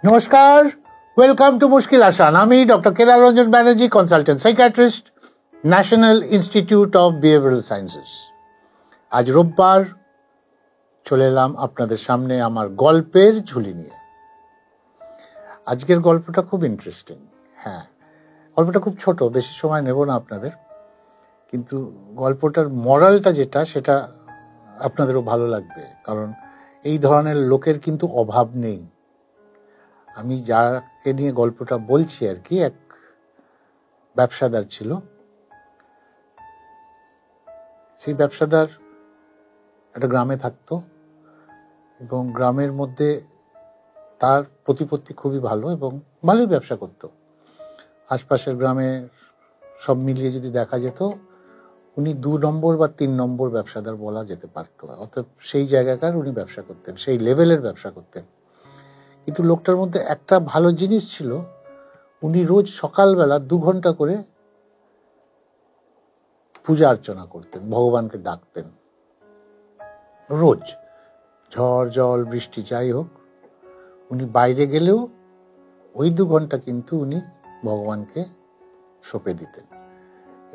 নমস্কার, welcome to মুশকিল আসান। আমি doctor Kedar Ranjan Banerjee, consultant psychiatrist, national institute of behavioural sciences. আজ রোববার চলে এলাম আপনাদের সামনে আমার গল্পের ঝুলি নিয়ে। আজকের গল্পটা খুব ইন্টারেস্টিং। হ্যাঁ, গল্পটা খুব ছোট, বেশি সময় নেব না আপনাদের, কিন্তু গল্পটার মরালটা যেটা সেটা আপনাদেরও ভালো লাগবে, কারণ এই ধরনের লোকের কিন্তু অভাব নেই। আমি যাকে নিয়ে গল্পটা বলছি আর কি, এক ব্যবসাদার ছিল। সেই ব্যবসাদার একটা গ্রামে থাকতো এবং গ্রামের মধ্যে তার প্রতিপত্তি খুবই ভালো এবং ভালোই ব্যবসা করত। আশপাশের গ্রামে সব মিলিয়ে যদি দেখা যেত, উনি 2 নম্বর বা 3 নম্বর ব্যবসাদার বলা যেতে পারত। অর্থাৎ সেই জায়গাকার উনি ব্যবসা করতেন, সেই লেভেলের ব্যবসা করতেন। কিন্তু লোকটার মধ্যে একটা ভালো জিনিস ছিল, উনি রোজ সকালবেলা 2 ঘন্টা করে পূজা অর্চনা করতেন, ভগবানকে ডাকতেন। রোজ ঝড় জল বৃষ্টি যাই হোক, উনি বাইরে গেলেও ওই 2 ঘন্টা কিন্তু উনি ভগবানকে সঁপে দিতেন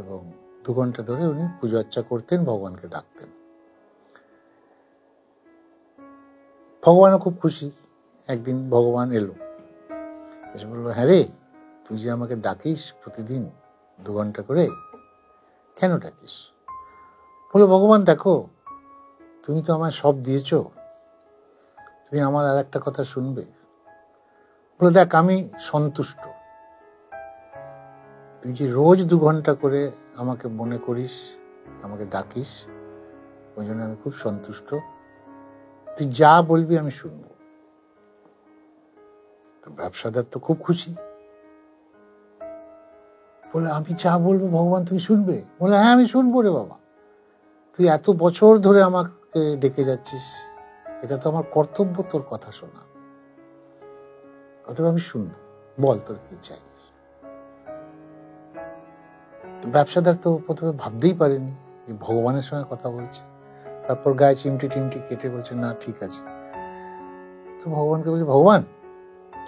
এবং 2 ঘন্টা ধরে উনি পূজা অর্চনা করতেন, ভগবানকে ডাকতেন। ভগবানও খুব খুশি। একদিন ভগবান এলো, এসে বললো, হ্যাঁ রে, তুই যে আমাকে ডাকিস প্রতিদিন 2 ঘন্টা করে, কেন ডাকিস? বলে, ভগবান দেখো, তুমি তো আমায় সব দিয়েছ, তুমি আমার আর একটা কথা শুনবে? বলে, দেখ, আমি সন্তুষ্ট। তুই যে রোজ 2 ঘন্টা করে আমাকে মনে করিস, আমাকে ডাকিস, ওই জন্য আমি খুব সন্তুষ্ট। তুই যা বলবি আমি শুনব। তো ব্যবসাদার তো খুব খুশি। বলে, আমি যা বলবো ভগবান তুমি শুনবে? বলে, হ্যাঁ, আমি শুনবো রে বাবা। তুই এত বছর ধরে আমাকে ডেকে যাচ্ছিস, এটা তো আমার কর্তব্য তোর কথা শোনা, অতএব আমি শুনবো, বল তোর কি চাই। ব্যবসাদার তো প্রথমে ভাবতেই পারেনি যে ভগবানের সঙ্গে কথা বলছে। তারপর গায়ে চিমটি টিমটি কেটে বলছে, না ঠিক আছে। তো ভগবানকে বলছে, ভগবান,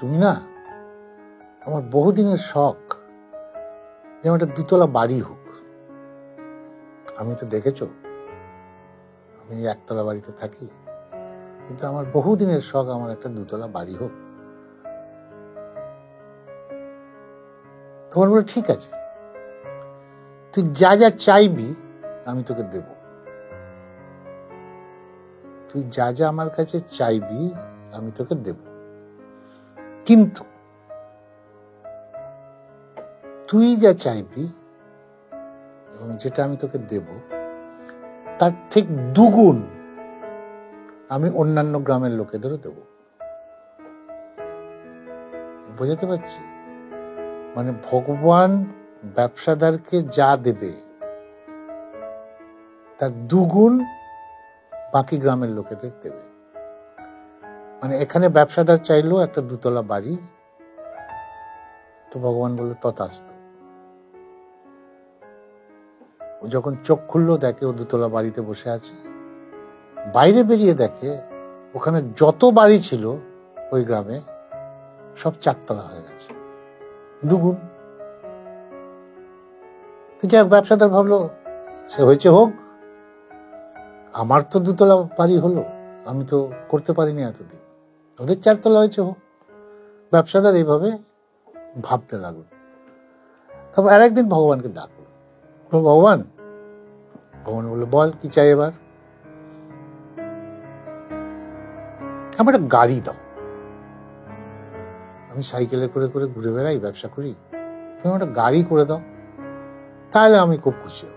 তুমি না, আমার বহুদিনের শখ যেমন একটা 2 তলা বাড়ি হোক। আমি তো দেখেছো, আমি 1 তলা বাড়িতে থাকি, কিন্তু আমার বহুদিনের শখ আমার একটা 2 তলা বাড়ি হোক। তোমার বলে, ঠিক আছে, তুই যা যা চাইবি আমি তোকে দেব। তুই যা যা আমার কাছে চাইবি আমি তোকে দেব, কিন্তু তুই যা চাইবি এবং যেটা আমি তোকে দেব তার ঠিক 2 গুণ আমি অন্যান্য গ্রামের লোকেদেরও দেব। বোঝাতে পারছি? মানে ভগবান ব্যবসাদারকে যা দেবে তার 2 গুণ বাকি গ্রামের লোকেদের দেবে। মানে এখানে ব্যবসাদার চাইলো একটা 2 তলা বাড়ি, তো ভগবান বললো তথাস্তু। ও যখন চোখ খুললো, দেখে ও 2 তলা বাড়িতে বসে আছে। বাইরে বেরিয়ে দেখে ওখানে যত বাড়ি ছিল ওই গ্রামে সব 4 তলা হয়ে গেছে, 2 গুণ। যাক, ব্যবসাদার ভাবলো সে হয়েছে হোক, আমার তো 2 তলা বাড়ি হলো, আমি তো করতে পারিনি এতদিন, ওদের 4 তলা হয়েছে হোক। ব্যবসাদার এইভাবে ভাবতে লাগলো। তারপর আরেকদিন ভগবানকে ডাকলো, ভগবান। ভগবান বললো, বল কি চাই এবার? আমার একটা গাড়ি দাও, আমি সাইকেলে করে করে ঘুরে বেড়াই, ব্যবসা করি, তুমি একটা গাড়ি করে দাও, তাহলে আমি খুব খুশি হব।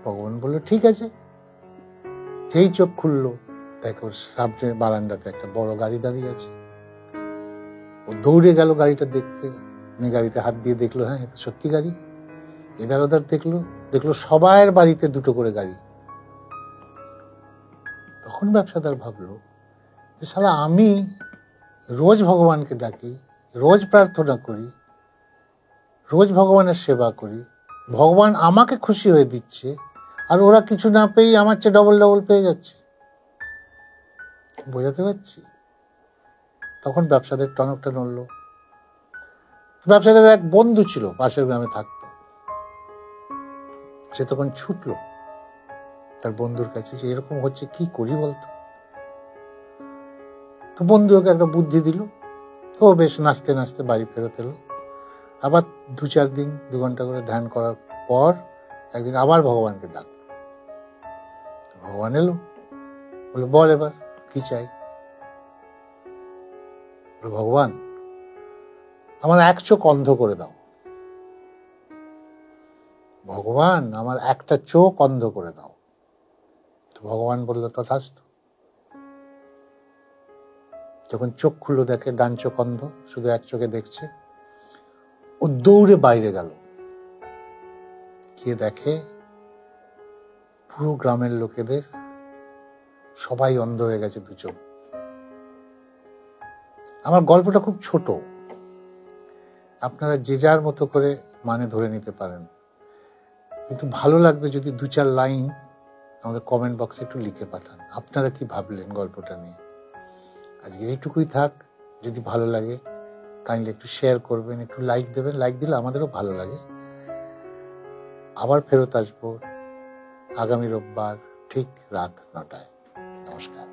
ভগবান বললো, ঠিক আছে। যেই চোখ খুললো, দেখো সামনে বারান্দাতে একটা বড় গাড়ি দাঁড়িয়ে আছে। ও দৌড়ে গেল গাড়িটা দেখতে, গাড়িতে হাত দিয়ে দেখলো, হ্যাঁ, এটা সত্যি গাড়ি। এধার ওধার দেখলো সবার বাড়িতে 2টো করে গাড়ি। তখন ব্যবসাদার ভাবলো যে শালা, আমি রোজ ভগবানকে ডাকি, রোজ প্রার্থনা করি, রোজ ভগবানের সেবা করি, ভগবান আমাকে খুশি হয়ে দিচ্ছে, আর ওরা কিছু না পেয়ে আমার চেয়ে ডবল পেয়ে যাচ্ছে। বোঝাতে পারছি? তখন ব্যবসাদের টনকটা নড়ল। ব্যবসাদের এক বন্ধু ছিল, পাশের গ্রামে থাকতো। সে তখন ছুটলো তার বন্ধুর কাছে যে এরকম হচ্ছে, কি করি বলতো। তো বন্ধু ওকে একটা বুদ্ধি দিল। ও বেশ নাচতে নাচতে বাড়ি ফেরত এলো। আবার 2-4 দিন 2 ঘন্টা করে ধ্যান করার পর একদিন আবার ভগবানকে ডাক। ভগবান এলো, বলে বল এবার কি চাই। ভগবান আমার এক চোখ অন্ধ করে দাও। ভগবান আমার একটা চোখ অন্ধ করে দাও। তো ভগবান বলল তথাস্তু। যখন চোখ খুললো দেখে ডান চোখ অন্ধ, শুধু এক চোখে দেখছে। ও দৌড়ে বাইরে গেল, গিয়ে দেখে পুরো গ্রামের লোকেদের সবাই অন্ধ হয়ে গেছে 2 চোখ। আমার গল্পটা খুব ছোট, আপনারা যে যার মতো করে মানে ধরে নিতে পারেন, কিন্তু ভালো লাগবে যদি 2-4 লাইন আমাদের কমেন্ট বক্সে একটু লিখে পাঠান আপনারা কি ভাবলেন গল্পটা নিয়ে। আজকে এইটুকুই থাক। যদি ভালো লাগে কাইন্ডলি একটু শেয়ার করবেন, একটু লাইক দেবেন। লাইক দিলে আমাদেরও ভালো লাগে। আবার ফেরত আসবো আগামী রোববার ঠিক রাত 9টায়। নমস্কার।